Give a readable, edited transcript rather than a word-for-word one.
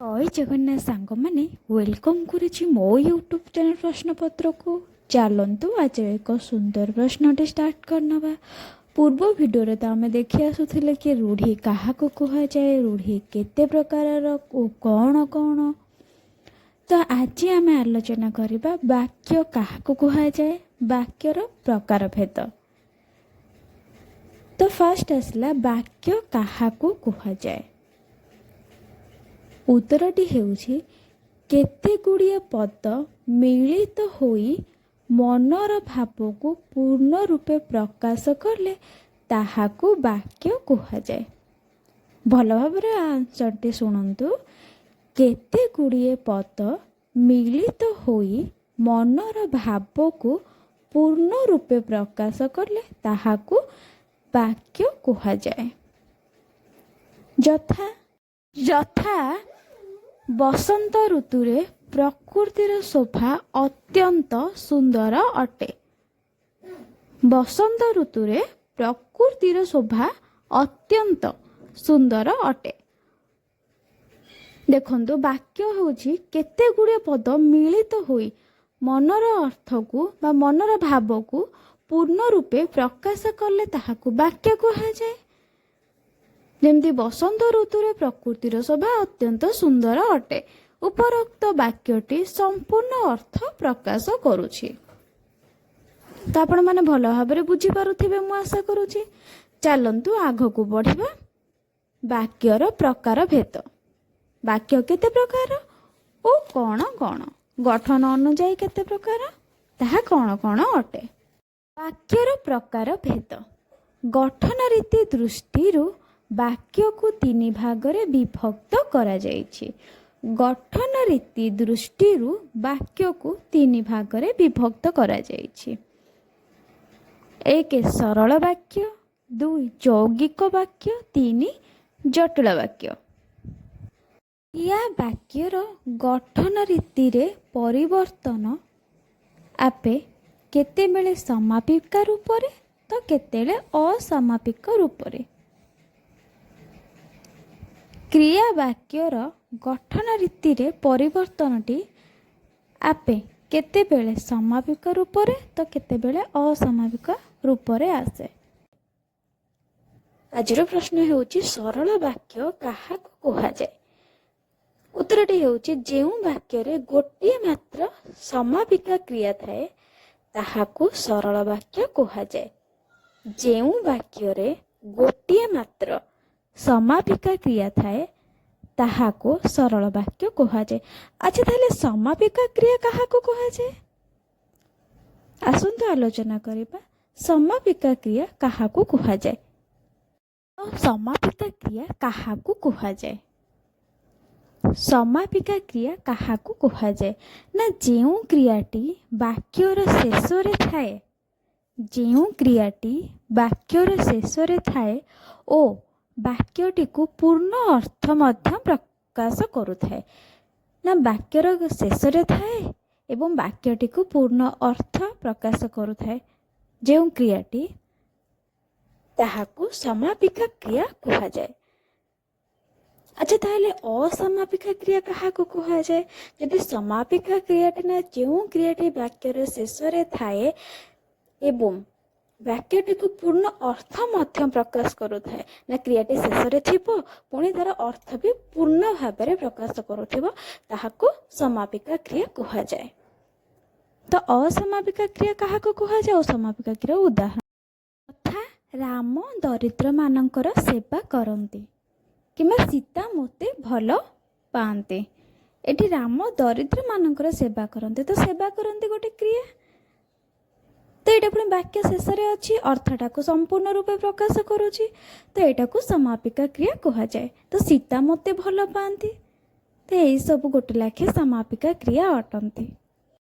जय जगन्नाथ सांग मैंने वेलकम करुच्ची मो यूट्यूब चैनल प्रश्नपत्र को चलतु आज एक सुंदर प्रश्न स्टार्ट करना। पूर्व वीडियो तो आम देखी आसुले कि रूढ़ी क्या कह जाए, रूढ़ी केते प्रकार कौन कौन। तो आज आम आलोचना करवा वाक्य क्या कह जाए, वाक्यर प्रकार भेद। तो फर्स्ट आसला वाक्य क्या कह जाए। उत्तरटी हेउछि केते गुड़िए पद मिलित होई मनर भाव को पूर्ण रूपे प्रकाश करले ताहाकू वाक्य कह जाए। भल भाव आंसरटी शुणु। केते गुड़िए पद मिलित होई मनर भाव को पूर्ण रूपे प्रकाश करले ताहाकू वाक्य कह जाए। यथा यथा बसंत ऋतुरे प्रकृतिर शोभा अत्यंत सुंदर अटे। बसंत ऋतुरे प्रकृतिर शोभा अत्यंत सुंदर अटे। देखंतु वाक्य होछि केते गुड़े पद मिलित होई मनर अर्थ को बा मनर भाव को पूर्ण रूपे प्रकाश करले ताहाकू वाक्य कहा जाए। जेमती बसंत ऋतुरे प्रकृतिर शोभा अत्यंत सुंदर अटे। उपरोक्त वाक्यटी संपूर्ण अर्थ प्रकाश करुछि। तो आपण माने भल भाबरे बुझी पारुथिबे मु आशा करुछि। चलंतु आगकू बढ़िबा। वाक्यर प्रकार भेद। वाक्य केते प्रकार ओ कौन कौन, गठन अनुଯାयी केते प्रकार ताहा कौन कौन अटे। वाक्यर प्रकार भेद। गठन रीति दृष्टि वाक्य को तीन भागरे विभक्त करा जायछि। गठन रीति दृष्टि वाक्य को तीन भागरे विभक्त करा जायछि। एक सरल वाक्य, दुई यौगिक वाक्य, तीन जटिल वाक्य। या वाक्यर गठन रीति रे परिवर्तन आपे केतेबेले समापिका रूप रे तो केतेबेले असमापिक रूप रे। क्रिया वाक्यर गठन रीति रे परिवर्तनटी आपे केतेबेले समापिक रूप रे तो केतेबेले असमापिक रूप रे आसे। आजर प्रश्न हेउची सरल वाक्य काहाकू कहा जाए। उत्तरटी हेउची जेउ वाक्य रे गोटिए मात्र समापिका क्रिया थाए ताहाकू सरल वाक्य कहा जाए। जेउ वाक्य रे गोटिए मात्र समापिका क्रिया थाए ताहाको सरल वाक्य कहा जाए। अच्छा ताहले समापिका क्रिया काहाको कहा जाए। आसंतु आलोचना करिबा समापिका क्रिया काहाको कहा जाए। समापिका क्रिया काहाको कहा जाए। समापिका क्रिया काहाको कहा जाए ना जेउ क्रियाटी वाक्यर शेष रे थाए, जेउ क्रियाटी वाक्यर शेष रे थाए ओ वाक्यटी को पूर्ण अर्थ मध्य प्रकाश करुथाए ना वाक्यर शेष रे थाए एवं वाक्यटी को पूर्ण अर्थ प्रकाश करुथाए जेउ क्रियाटी ताहाकू समापिका क्रिया कहा जाए। अच्छा ताहले असमापिका क्रिया काहाकू कहा जाए। यदि समापिका क्रियाटी ना जेउ क्रियाटी वाक्यर शेष रे थाए एवं वाक्यटी को पूर्ण अर्थ मध्य प्रकाश करुथाए ना क्रियाटी शेष रे थिबो पुणी तार अर्थ भी पूर्ण भाव में प्रकाश करुथिबो ताहाकू समापिका क्रिया कहा जाए। तो असमापिका क्रिया काहाकू कहा जाए। असमापिका क्रिया उदाहरण तथा राम दरिद्र मानकर सेवा करंती किमा सीता मोते भल पाते। एठी राम दरिद्र मानकर सेवा करंती तो सेवा करंती गोटे क्रिया। तो यहाँ पुणी वाक्य शेष में अच्छी अर्थटा को संपूर्ण रूपे प्रकाश करुच्ची तो यहाँ को समापिका क्रिया कहा जाए। तो सीता मते भल पाती तो यही सब गोटे लाखे समापिका क्रिया अटंती।